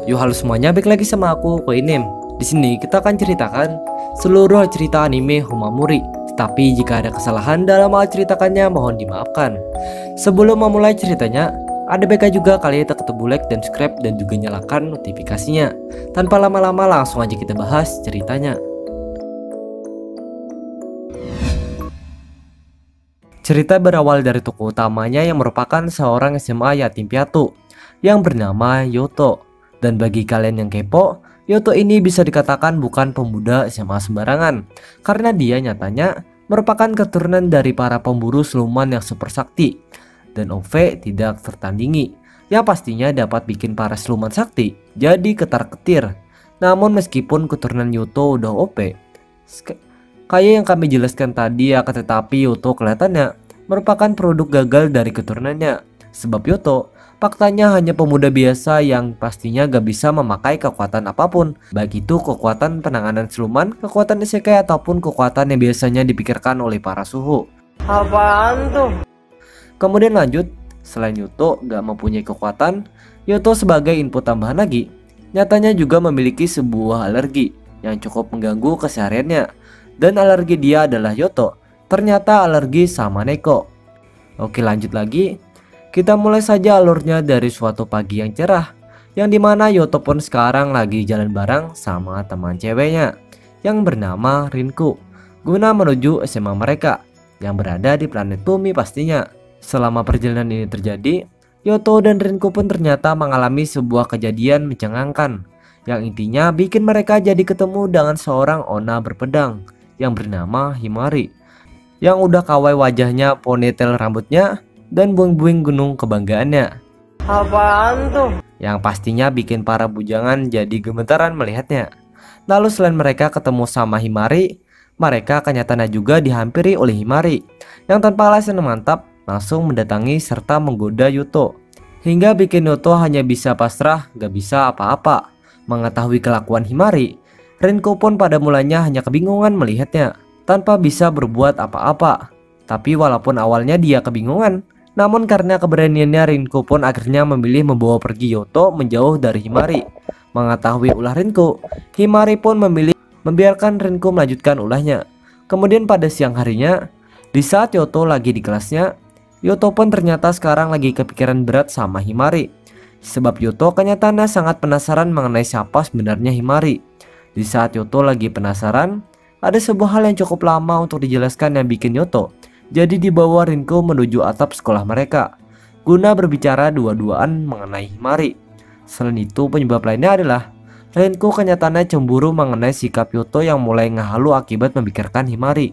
Yo halo semuanya, balik lagi sama aku Koinem. Di sini kita akan ceritakan seluruh cerita anime Homamuri. Tapi jika ada kesalahan dalam hal ceritakannya mohon dimaafkan. Sebelum memulai ceritanya, ada baiknya juga kalian tekan tombol like dan subscribe dan juga nyalakan notifikasinya. Tanpa lama-lama langsung aja kita bahas ceritanya. Cerita berawal dari tokoh utamanya yang merupakan seorang SMA yatim piatu yang bernama Yoto. Dan bagi kalian yang kepo, Yoto ini bisa dikatakan bukan pemuda SMA sembarangan, karena dia nyatanya merupakan keturunan dari para pemburu siluman yang super sakti. Dan OV tidak tertandingi, yang pastinya dapat bikin para siluman sakti jadi ketar-ketir. Namun meskipun keturunan Yoto udah OP, kayak yang kami jelaskan tadi, akan tetapi Yoto kelihatannya merupakan produk gagal dari keturunannya. Sebab Yoto faktanya hanya pemuda biasa yang pastinya gak bisa memakai kekuatan apapun, baik itu kekuatan penanganan siluman, kekuatan isekai, ataupun kekuatan yang biasanya dipikirkan oleh para suhu. Apaan tuh? Kemudian lanjut, selain Yoto gak mempunyai kekuatan, Yoto sebagai input tambahan lagi, nyatanya juga memiliki sebuah alergi yang cukup mengganggu kesehariannya. Dan alergi dia adalah Yoto ternyata alergi sama Neko. Oke, lanjut lagi. Kita mulai saja alurnya dari suatu pagi yang cerah, yang dimana Yoto pun sekarang lagi jalan bareng sama teman ceweknya yang bernama Rinku, guna menuju SMA mereka yang berada di planet Bumi pastinya. Selama perjalanan ini terjadi, Yoto dan Rinku pun ternyata mengalami sebuah kejadian mencengangkan, yang intinya bikin mereka jadi ketemu dengan seorang Onna berpedang yang bernama Himari, yang udah kawai wajahnya, ponytail rambutnya, dan buing-buing gunung kebanggaannya. Apaan tuh? Yang pastinya bikin para bujangan jadi gemetaran melihatnya. Lalu selain mereka ketemu sama Himari, mereka kenyataannya juga dihampiri oleh Himari yang tanpa alasan mantap langsung mendatangi serta menggoda Yoto, hingga bikin Yoto hanya bisa pasrah, gak bisa apa-apa. Mengetahui kelakuan Himari, Renko pun pada mulanya hanya kebingungan melihatnya tanpa bisa berbuat apa-apa. Tapi walaupun awalnya dia kebingungan, namun karena keberaniannya, Renko pun akhirnya memilih membawa pergi Yoto menjauh dari Himari. Mengetahui ulah Renko, Himari pun memilih membiarkan Renko melanjutkan ulahnya. Kemudian pada siang harinya, di saat Yoto lagi di kelasnya, Yoto pun ternyata sekarang lagi kepikiran berat sama Himari. Sebab Yoto kenyataannya sangat penasaran mengenai siapa sebenarnya Himari. Di saat Yoto lagi penasaran, ada sebuah hal yang cukup lama untuk dijelaskan yang bikin Yoto jadi dibawa Renko menuju atap sekolah mereka guna berbicara dua-duaan mengenai Himari. Selain itu, penyebab lainnya adalah Renko kenyataannya cemburu mengenai sikap Yoto yang mulai ngehalu akibat memikirkan Himari.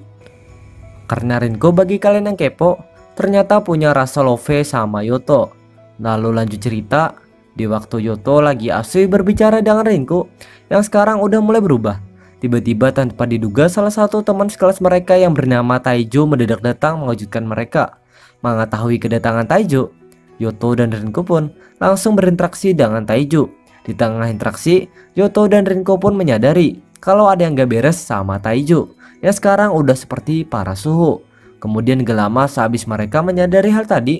Karena Renko, bagi kalian yang kepo, ternyata punya rasa love sama Yoto. Lalu lanjut cerita, di waktu Yoto lagi asyik berbicara dengan Renko yang sekarang udah mulai berubah, tiba-tiba tanpa diduga salah satu teman sekelas mereka yang bernama Taijo mendadak datang mengejutkan mereka. Mengetahui kedatangan Taijo, Yoto dan Renko pun langsung berinteraksi dengan Taijo. Di tengah interaksi, Yoto dan Renko pun menyadari kalau ada yang gak beres sama Taijo yang sekarang udah seperti para suhu. Kemudian gak lama sehabis mereka menyadari hal tadi,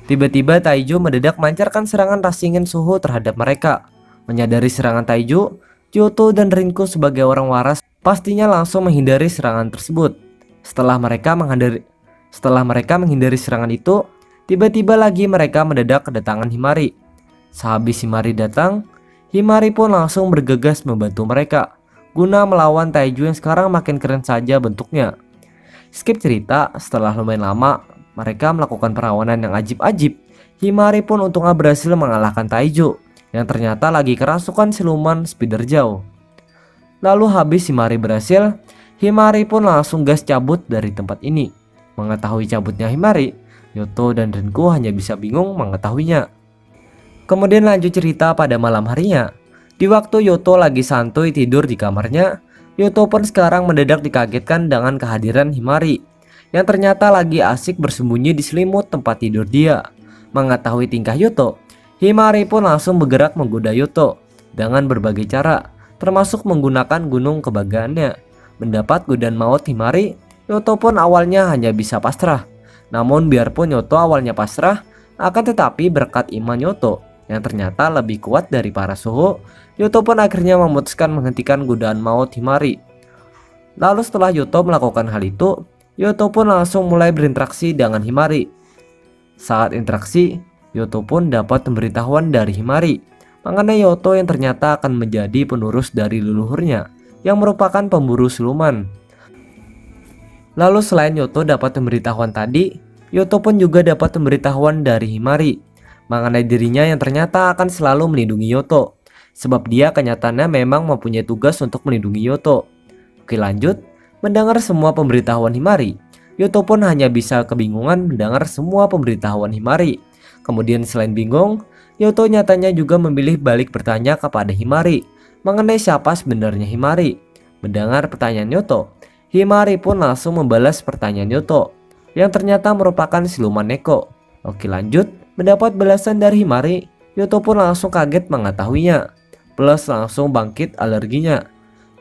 tiba-tiba Taijo mendadak melancarkan serangan rasingin suhu terhadap mereka. Menyadari serangan Taijo, Yoto dan Renko sebagai orang waras pastinya langsung menghindari serangan tersebut. Setelah mereka menghindari serangan itu, tiba-tiba lagi mereka mendadak kedatangan Himari. Sehabis Himari datang, Himari pun langsung bergegas membantu mereka guna melawan Taijo yang sekarang makin keren saja bentuknya. Skip cerita, setelah lumayan lama mereka melakukan perlawanan yang ajib-ajib, Himari pun untungnya berhasil mengalahkan Taijo yang ternyata lagi kerasukan siluman spider jauh. Lalu habis Himari berhasil, Himari pun langsung gas cabut dari tempat ini. Mengetahui cabutnya Himari, Yoto dan Renko hanya bisa bingung mengetahuinya. Kemudian lanjut cerita pada malam harinya. Di waktu Yoto lagi santuy tidur di kamarnya, Yoto pun sekarang mendadak dikagetkan dengan kehadiran Himari yang ternyata lagi asik bersembunyi di selimut tempat tidur dia. Mengetahui tingkah Yoto, Himari pun langsung bergerak menggoda Yoto dengan berbagai cara, termasuk menggunakan gunung kebanggaannya. Mendapat godaan maut Himari, Yoto pun awalnya hanya bisa pasrah. Namun biarpun Yoto awalnya pasrah, akan tetapi berkat iman Yoto yang ternyata lebih kuat dari para suhu, Yuto pun akhirnya memutuskan menghentikan godaan maut Himari. Lalu setelah Yuto melakukan hal itu, Yuto pun langsung mulai berinteraksi dengan Himari. Saat interaksi, Yuto pun dapat pemberitahuan dari Himari mengenai Yuto yang ternyata akan menjadi penerus dari leluhurnya yang merupakan pemburu siluman. Lalu selain Yuto dapat pemberitahuan tadi, Yuto pun juga dapat pemberitahuan dari Himari mengenai dirinya yang ternyata akan selalu melindungi Yuto, sebab dia kenyataannya memang mempunyai tugas untuk melindungi Yuto. Oke lanjut, mendengar semua pemberitahuan Himari, Yuto pun hanya bisa kebingungan mendengar semua pemberitahuan Himari. Kemudian selain bingung, Yuto nyatanya juga memilih balik bertanya kepada Himari mengenai siapa sebenarnya Himari. Mendengar pertanyaan Yuto, Himari pun langsung membalas pertanyaan Yuto yang ternyata merupakan siluman Neko. Oke lanjut, mendapat balasan dari Himari, Yuto pun langsung kaget mengetahuinya, plus langsung bangkit alerginya.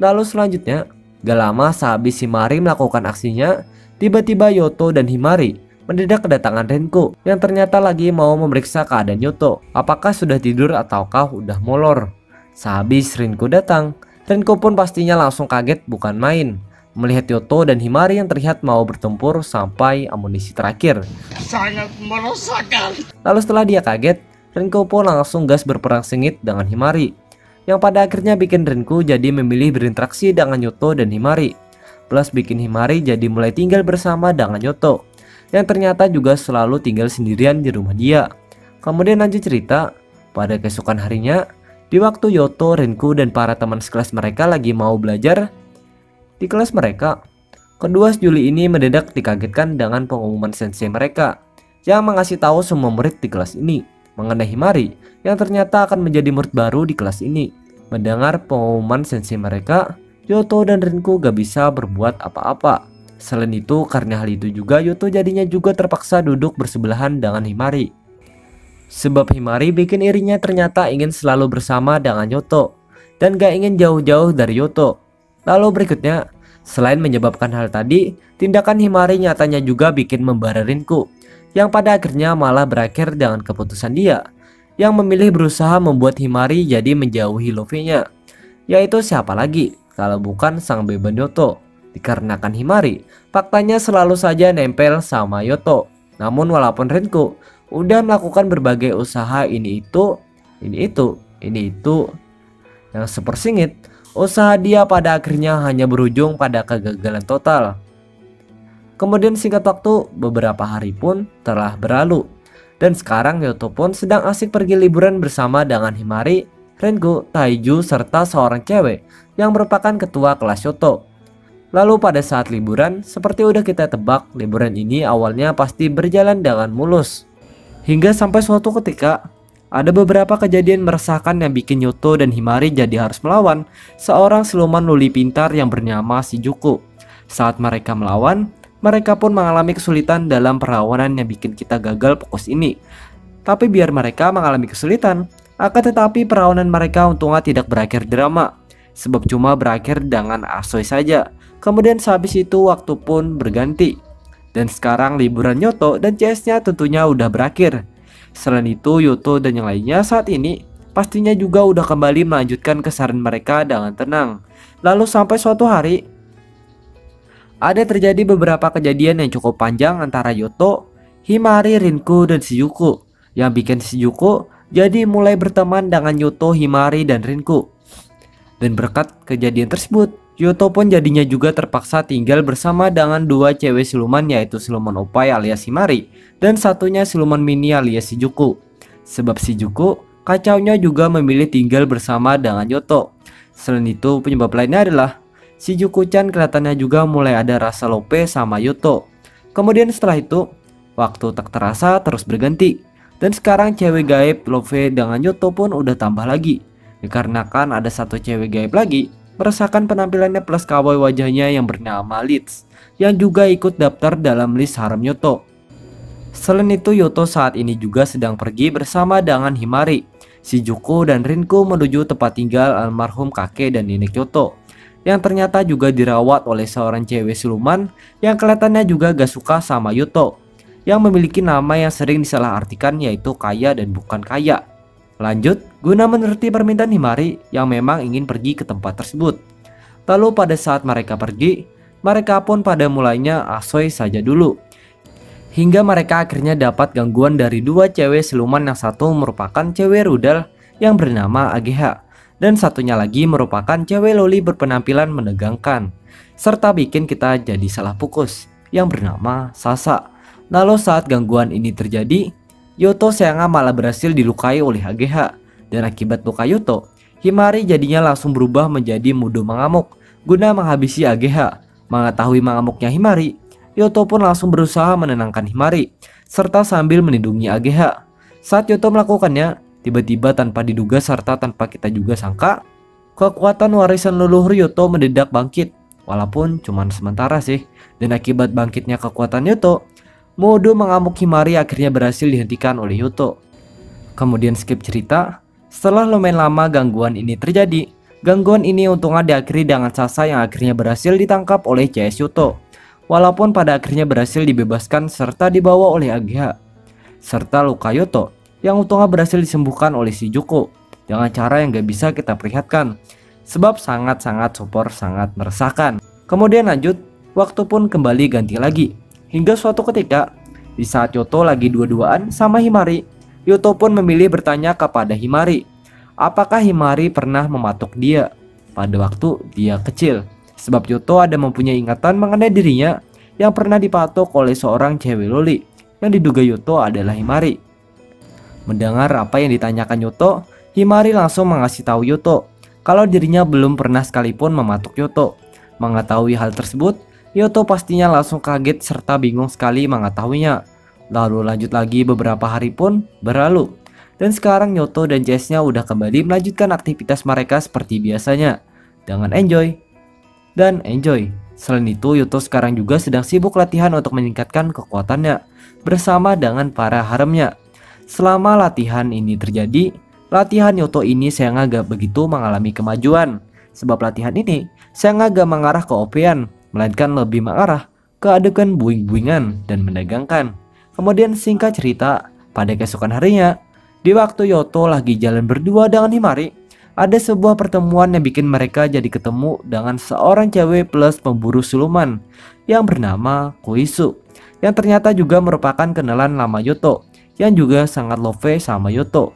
Lalu selanjutnya, gak lama sehabis Himari melakukan aksinya, tiba-tiba Yuto dan Himari mendadak kedatangan Renku yang ternyata lagi mau memeriksa keadaan Yuto, apakah sudah tidur ataukah udah molor. Sehabis Renku datang, Renku pun pastinya langsung kaget bukan main melihat Yuto dan Himari yang terlihat mau bertempur sampai amunisi terakhir. Sangat meresahkan. Lalu setelah dia kaget, Renku pun langsung gas berperang sengit dengan Himari, yang pada akhirnya bikin Renku jadi memilih berinteraksi dengan Yuto dan Himari, plus bikin Himari jadi mulai tinggal bersama dengan Yuto, yang ternyata juga selalu tinggal sendirian di rumah dia. Kemudian lanjut cerita, pada keesokan harinya, di waktu Yuto, Renku, dan para teman sekelas mereka lagi mau belajar di kelas mereka, kedua Juli ini mendadak dikagetkan dengan pengumuman sensei mereka yang mengasih tahu semua murid di kelas ini mengenai Himari yang ternyata akan menjadi murid baru di kelas ini. Mendengar pengumuman sensei mereka, Yuto dan Renku gak bisa berbuat apa-apa. Selain itu, karena hal itu juga Yuto jadinya juga terpaksa duduk bersebelahan dengan Himari. Sebab Himari bikin irinya ternyata ingin selalu bersama dengan Yuto dan gak ingin jauh-jauh dari Yuto. Lalu berikutnya, selain menyebabkan hal tadi, tindakan Himari nyatanya juga bikin membara Renku, yang pada akhirnya malah berakhir dengan keputusan dia, yang memilih berusaha membuat Himari jadi menjauhi Luffy-nya. Yaitu siapa lagi kalau bukan sang beban Yuto, dikarenakan Himari faktanya selalu saja nempel sama Yuto. Namun walaupun Renku udah melakukan berbagai usaha ini itu, yang sepersingit, usaha dia pada akhirnya hanya berujung pada kegagalan total. Kemudian singkat waktu, beberapa hari pun telah berlalu, dan sekarang Yuto pun sedang asik pergi liburan bersama dengan Himari, Renku, Taiju, serta seorang cewek yang merupakan ketua kelas Yuto. Lalu pada saat liburan, seperti udah kita tebak, liburan ini awalnya pasti berjalan dengan mulus. Hingga sampai suatu ketika, ada beberapa kejadian meresahkan yang bikin Yuto dan Himari jadi harus melawan seorang siluman luli pintar yang bernama Shijuku. Saat mereka melawan, mereka pun mengalami kesulitan dalam perlawanan yang bikin kita gagal fokus ini. Tapi biar mereka mengalami kesulitan, akan tetapi perlawanan mereka untungnya tidak berakhir drama, sebab cuma berakhir dengan asoy saja. Kemudian sehabis itu waktu pun berganti, dan sekarang liburan Yuto dan CS-nya tentunya udah berakhir. Selain itu, Yuto dan yang lainnya saat ini pastinya juga udah kembali melanjutkan keseharian mereka dengan tenang. Lalu sampai suatu hari, ada terjadi beberapa kejadian yang cukup panjang antara Yuto, Himari, Renku, dan Shizuku, yang bikin Shizuku jadi mulai berteman dengan Yuto, Himari, dan Renku. Dan berkat kejadian tersebut, Yuto pun jadinya juga terpaksa tinggal bersama dengan dua cewek siluman, yaitu siluman Opai alias Himari dan satunya siluman mini alias Shizuku. Sebab Shizuku kacaunya juga memilih tinggal bersama dengan Yuto. Selain itu, penyebab lainnya adalah Shizuku-chan kelihatannya juga mulai ada rasa lope sama Yuto. Kemudian setelah itu, waktu tak terasa terus berganti, dan sekarang cewek gaib Luffy dengan Yuto pun udah tambah lagi, dikarenakan ada satu cewek gaib lagi merasakan penampilannya plus kawaii wajahnya yang bernama Leeds, yang juga ikut daftar dalam list harem Yuto. Selain itu, Yuto saat ini juga sedang pergi bersama dengan Himari, Shizuku, dan Renku menuju tempat tinggal almarhum kakek dan nenek Yuto, yang ternyata juga dirawat oleh seorang cewek siluman yang kelihatannya juga gak suka sama Yuto, yang memiliki nama yang sering disalahartikan yaitu kaya dan bukan kaya. Lanjut, guna menuruti permintaan Himari yang memang ingin pergi ke tempat tersebut. Lalu pada saat mereka pergi, mereka pun pada mulanya asoy saja dulu. Hingga mereka akhirnya dapat gangguan dari dua cewek siluman, yang satu merupakan cewek rudal yang bernama AGH, dan satunya lagi merupakan cewek loli berpenampilan menegangkan, serta bikin kita jadi salah fokus yang bernama Sasa. Lalu saat gangguan ini terjadi, Yoto sayangnya malah berhasil dilukai oleh AGH, dan akibat luka Yoto, Himari jadinya langsung berubah menjadi Mudo mengamuk guna menghabisi AGH. Mengetahui mengamuknya Himari, Yoto pun langsung berusaha menenangkan Himari serta sambil melindungi AGH. Saat Yoto melakukannya, tiba-tiba tanpa diduga serta tanpa kita juga sangka, kekuatan warisan leluhur Yoto mendadak bangkit, walaupun cuma sementara sih. Dan akibat bangkitnya kekuatan Yoto, Mudo mengamuk Himari akhirnya berhasil dihentikan oleh Yoto. Kemudian skip cerita, setelah lumayan lama gangguan ini terjadi, gangguan ini untungnya diakhiri dengan Sasa yang akhirnya berhasil ditangkap oleh CS Yoto, walaupun pada akhirnya berhasil dibebaskan serta dibawa oleh AGH. Serta luka Yoto yang untungnya berhasil disembuhkan oleh Shizuko dengan cara yang gak bisa kita perlihatkan, sebab sangat-sangat super sangat meresahkan. Kemudian lanjut, waktu pun kembali ganti lagi. Hingga suatu ketika, di saat Yoto lagi dua-duaan sama Himari, Yoto pun memilih bertanya kepada Himari, apakah Himari pernah mematuk dia pada waktu dia kecil. Sebab Yoto ada mempunyai ingatan mengenai dirinya yang pernah dipatuk oleh seorang cewek loli yang diduga Yoto adalah Himari. Mendengar apa yang ditanyakan Yoto, Himari langsung mengasih tahu Yoto kalau dirinya belum pernah sekalipun mematuk Yoto. Mengetahui hal tersebut, Yoto pastinya langsung kaget serta bingung sekali mengetahuinya. Lalu lanjut lagi, beberapa hari pun berlalu, dan sekarang Yoto dan CS-nya udah kembali melanjutkan aktivitas mereka seperti biasanya dengan enjoy. Selain itu, Yoto sekarang juga sedang sibuk latihan untuk meningkatkan kekuatannya bersama dengan para haremnya. Selama latihan ini terjadi, latihan Yoto ini sayangnya gak begitu mengalami kemajuan, sebab latihan ini sayangnya gak mengarah ke OP-an, melainkan lebih mengarah ke adegan buing-buingan dan mendagangkan. Kemudian singkat cerita, pada keesokan harinya, di waktu Yoto lagi jalan berdua dengan Himari, ada sebuah pertemuan yang bikin mereka jadi ketemu dengan seorang cewek plus pemburu siluman yang bernama Koisu, yang ternyata juga merupakan kenalan lama Yoto, yang juga sangat love sama Yoto.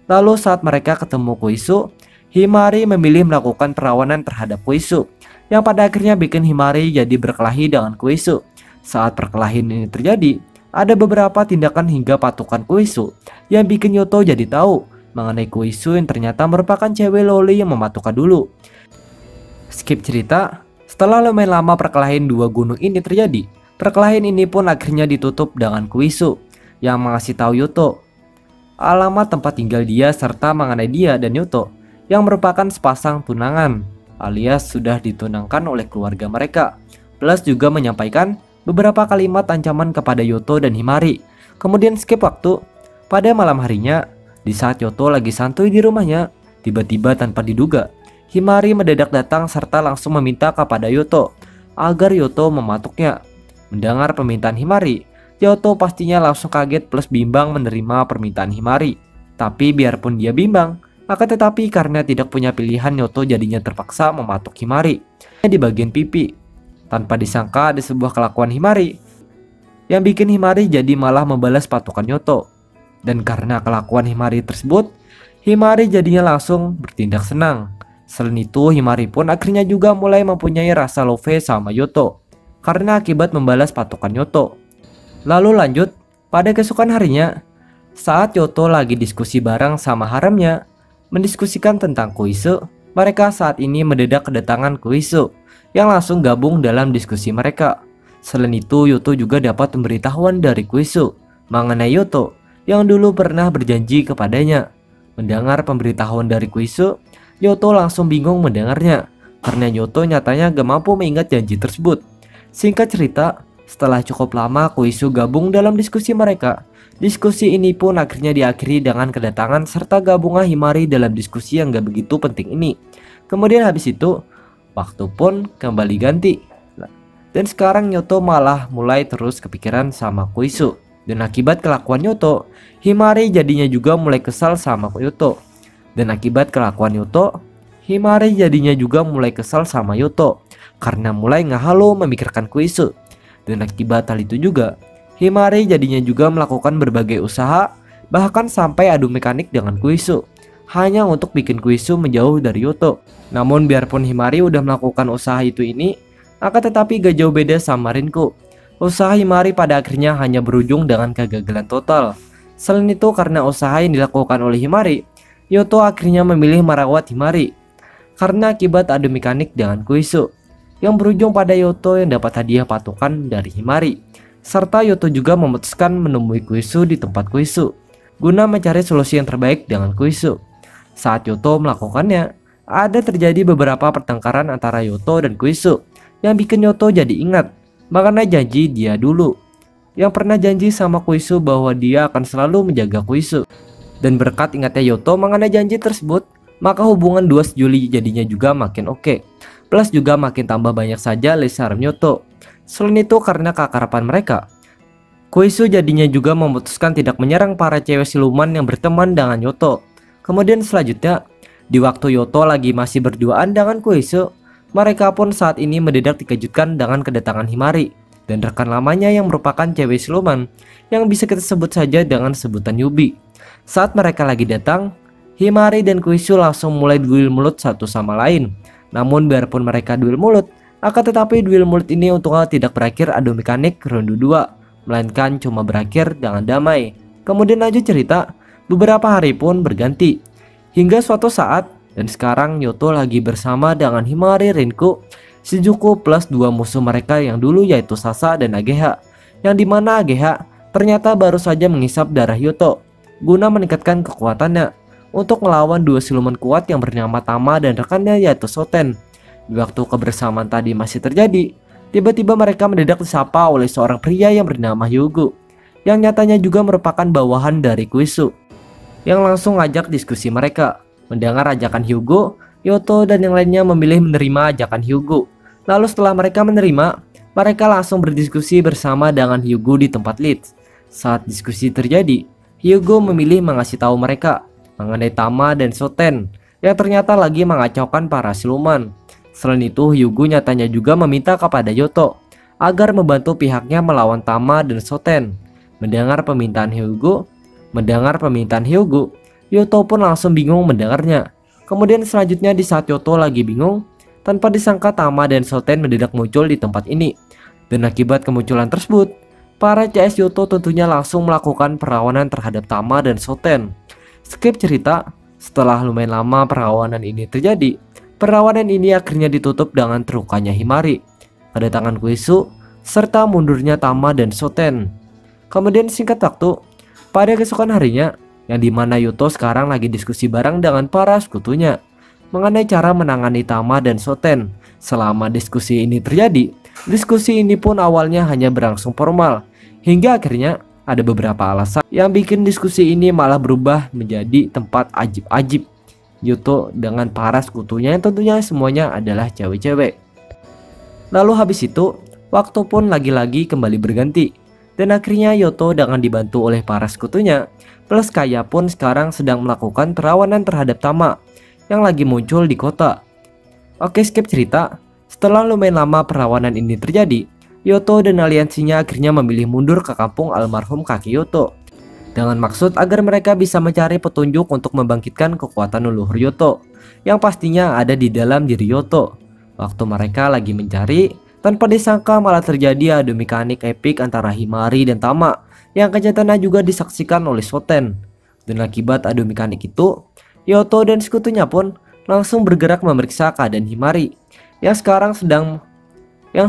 Lalu saat mereka ketemu Koisu, Himari memilih melakukan perlawanan terhadap Koisu, yang pada akhirnya bikin Himari jadi berkelahi dengan Koisu. Saat perkelahian ini terjadi, ada beberapa tindakan hingga patukan Koisu yang bikin Yoto jadi tahu mengenai Koisu yang ternyata merupakan cewek loli yang mematukkan dulu. Skip cerita, setelah lumayan lama perkelahian dua gunung ini terjadi, perkelahian ini pun akhirnya ditutup dengan Koisu yang mengasih tahu Yoto alamat tempat tinggal dia serta mengenai dia dan Yoto yang merupakan sepasang tunangan, alias sudah ditunangkan oleh keluarga mereka. Plus juga menyampaikan beberapa kalimat ancaman kepada Yoto dan Himari. Kemudian skip waktu, pada malam harinya, di saat Yoto lagi santuy di rumahnya, tiba-tiba tanpa diduga, Himari mendadak datang serta langsung meminta kepada Yoto agar Yoto mematuknya. Mendengar permintaan Himari, Yoto pastinya langsung kaget plus bimbang menerima permintaan Himari. Tapi biarpun dia bimbang, akan tetapi karena tidak punya pilihan, Yoto jadinya terpaksa mematuk Himari di bagian pipi. Tanpa disangka ada sebuah kelakuan Himari yang bikin Himari jadi malah membalas patukan Yoto. Dan karena kelakuan Himari tersebut, Himari jadinya langsung bertindak senang. Selain itu, Himari pun akhirnya juga mulai mempunyai rasa love sama Yoto karena akibat membalas patukan Yoto. Lalu lanjut, pada keesokan harinya, saat Yoto lagi diskusi bareng sama haremnya mendiskusikan tentang Koisu, mereka saat ini mendadak kedatangan Koisu yang langsung gabung dalam diskusi mereka. Selain itu, Yoto juga dapat pemberitahuan dari Koisu mengenai Yoto yang dulu pernah berjanji kepadanya. Mendengar pemberitahuan dari Koisu, Yoto langsung bingung mendengarnya karena Yoto nyatanya gak mampu mengingat janji tersebut. Singkat cerita, setelah cukup lama Koisu gabung dalam diskusi mereka, diskusi ini pun akhirnya diakhiri dengan kedatangan serta gabungan Himari dalam diskusi yang gak begitu penting ini. Kemudian habis itu, waktu pun kembali ganti. Dan sekarang Yoto malah mulai terus kepikiran sama Koisu. Dan akibat kelakuan Yuto, Himari jadinya juga mulai kesal sama Yuto. Dan akibat kelakuan Yuto, Himari jadinya juga mulai kesal sama Yuto karena mulai ngehalu memikirkan Kuisu. Dan akibat hal itu juga, Himari jadinya juga melakukan berbagai usaha, bahkan sampai adu mekanik dengan Kuisu, hanya untuk bikin Kuisu menjauh dari Yuto. Namun biarpun Himari udah melakukan usaha ini, akan tetapi gak jauh beda sama Rinku. Usaha Himari pada akhirnya hanya berujung dengan kegagalan total. Selain itu, karena usaha yang dilakukan oleh Himari, Yuto akhirnya memilih merawat Himari karena akibat adu mekanik dengan Kuisu, yang berujung pada Yuto yang dapat hadiah patukan dari Himari. Serta Yuto juga memutuskan menemui Kuisu di tempat Kuisu guna mencari solusi yang terbaik dengan Kuisu. Saat Yuto melakukannya, ada terjadi beberapa pertengkaran antara Yuto dan Kuisu yang bikin Yuto jadi ingat mengenai janji dia dulu, yang pernah janji sama Kuisu bahwa dia akan selalu menjaga Kuisu. Dan berkat ingatnya Yuto mengenai janji tersebut, maka hubungan dua sejoli jadinya juga makin oke. Plus juga makin tambah banyak saja lisaran Yuto. Selain itu, karena keakraban mereka, Kuisu jadinya juga memutuskan tidak menyerang para cewek siluman yang berteman dengan Yuto. Kemudian selanjutnya, di waktu Yuto lagi masih berduaan dengan Kuisu, mereka pun saat ini mendadak dikejutkan dengan kedatangan Himari dan rekan lamanya yang merupakan cewek siluman yang bisa kita sebut saja dengan sebutan Yubi. Saat mereka lagi datang, Himari dan Kuisu langsung mulai duel mulut satu sama lain. Namun biarpun mereka duel mulut, akan tetapi duel mulut ini untungnya tidak berakhir adu mekanik ronde 2, melainkan cuma berakhir dengan damai. Kemudian lanjut cerita, beberapa hari pun berganti hingga suatu saat, dan sekarang Yuto lagi bersama dengan Himari, Rinku, Shizuku plus dua musuh mereka yang dulu yaitu Sasa dan Ageha, yang dimana Ageha ternyata baru saja menghisap darah Yuto guna meningkatkan kekuatannya untuk melawan dua siluman kuat yang bernama Tama dan rekannya yaitu Soten. Di waktu kebersamaan tadi masih terjadi, tiba-tiba mereka mendadak disapa oleh seorang pria yang bernama Hyugu, yang nyatanya juga merupakan bawahan dari Kuisu, yang langsung ngajak diskusi mereka. Mendengar ajakan Hyugu, Yuto dan yang lainnya memilih menerima ajakan Hyugu. Lalu setelah mereka menerima, mereka langsung berdiskusi bersama dengan Hyugu di tempat Leeds. Saat diskusi terjadi, Hyugu memilih mengasih tahu mereka mengenai Tama dan Soten yang ternyata lagi mengacaukan para siluman. Selain itu, Hyugu nyatanya juga meminta kepada Yuto agar membantu pihaknya melawan Tama dan Soten. Mendengar permintaan Hyugu, Yuto pun langsung bingung mendengarnya. Kemudian selanjutnya di saat Yuto lagi bingung, tanpa disangka Tama dan Soten mendadak muncul di tempat ini. Dan akibat kemunculan tersebut, para CS Yuto tentunya langsung melakukan perlawanan terhadap Tama dan Soten. Skip cerita, setelah lumayan lama perlawanan ini terjadi, perlawanan ini akhirnya ditutup dengan terlukanya Himari, kedatangan Kuisu, serta mundurnya Tama dan Soten. Kemudian singkat waktu, pada keesokan harinya, yang dimana Yuto sekarang lagi diskusi bareng dengan para sekutunya mengenai cara menangani Tama dan Soten. Selama diskusi ini terjadi, diskusi ini pun awalnya hanya berlangsung formal, hingga akhirnya ada beberapa alasan yang bikin diskusi ini malah berubah menjadi tempat ajib-ajib Yuto dengan para sekutunya yang tentunya semuanya adalah cewek-cewek. Lalu habis itu, waktu pun lagi-lagi kembali berganti, dan akhirnya Yuto dengan dibantu oleh para sekutunya plus Kaya pun sekarang sedang melakukan perlawanan terhadap Tama yang lagi muncul di kota. Oke, skip cerita. Setelah lumayan lama perlawanan ini terjadi, Yuto dan aliansinya akhirnya memilih mundur ke kampung almarhum kakek Yuto dengan maksud agar mereka bisa mencari petunjuk untuk membangkitkan kekuatan leluhur Yuto yang pastinya ada di dalam diri Yuto. Waktu mereka lagi mencari, tanpa disangka malah terjadi adu mekanik epik antara Himari dan Tama yang kenyataannya juga disaksikan oleh Soten. Dan akibat adu mekanik itu, Yuto dan sekutunya pun langsung bergerak memeriksa keadaan Himari yang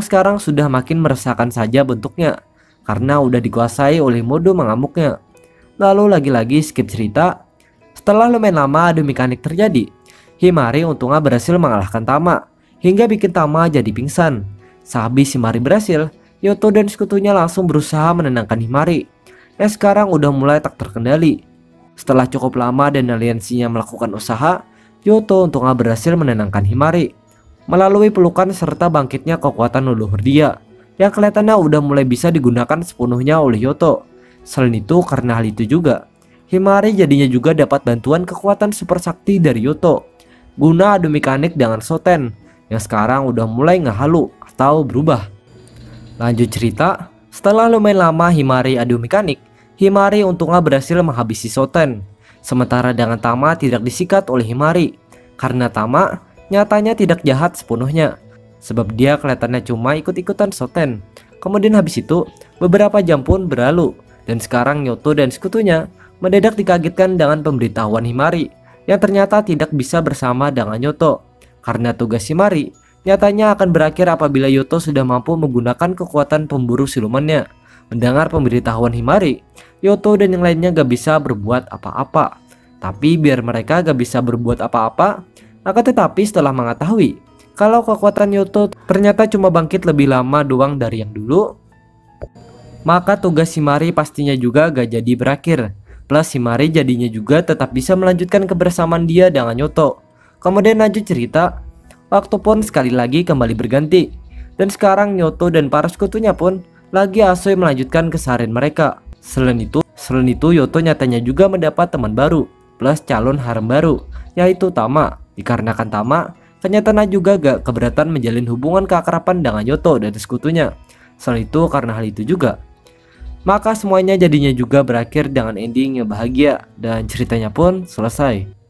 sekarang sudah makin meresahkan saja bentuknya karena udah dikuasai oleh mode mengamuknya. Lalu lagi-lagi skip cerita, setelah lumayan lama adu mekanik terjadi, Himari untungnya berhasil mengalahkan Tama hingga bikin Tama jadi pingsan. Sehabis Himari berhasil, Yuto dan sekutunya langsung berusaha menenangkan Himari yang sekarang udah mulai tak terkendali. Setelah cukup lama dan aliansinya melakukan usaha, Yuto untungnya berhasil menenangkan Himari melalui pelukan serta bangkitnya kekuatan leluhur dia yang kelihatannya udah mulai bisa digunakan sepenuhnya oleh Yuto. Selain itu, karena hal itu juga, Himari jadinya juga dapat bantuan kekuatan super sakti dari Yoto guna adu mekanik dengan Soten yang sekarang udah mulai ngehalu atau berubah. Lanjut cerita, setelah lumayan lama Himari adu mekanik, Himari untungnya berhasil menghabisi Soten. Sementara dengan Tama tidak disikat oleh Himari karena Tama nyatanya tidak jahat sepenuhnya, sebab dia kelihatannya cuma ikut-ikutan Soten. Kemudian habis itu, beberapa jam pun berlalu dan sekarang Yoto dan sekutunya mendadak dikagetkan dengan pemberitahuan Himari yang ternyata tidak bisa bersama dengan Yoto. Karena tugas Himari nyatanya akan berakhir apabila Yoto sudah mampu menggunakan kekuatan pemburu silumannya. Mendengar pemberitahuan Himari, Yoto dan yang lainnya gak bisa berbuat apa-apa. Tapi biar mereka gak bisa berbuat apa-apa, akan tetapi setelah mengetahui kalau kekuatan Yoto ternyata cuma bangkit lebih lama doang dari yang dulu, maka tugas Himari pastinya juga gak jadi berakhir. Plus Himari jadinya juga tetap bisa melanjutkan kebersamaan dia dengan Yoto. Kemudian lanjut cerita, waktu pun sekali lagi kembali berganti. Dan sekarang Yoto dan para sekutunya pun lagi asoy melanjutkan keseharian mereka. Selain itu Yoto nyatanya juga mendapat teman baru plus calon harem baru, yaitu Tama. Dikarenakan Tama ternyata juga gak keberatan menjalin hubungan keakraban dengan Yoto dan sekutunya. Selain itu karena hal itu juga, maka semuanya jadinya juga berakhir dengan ending yang bahagia dan ceritanya pun selesai.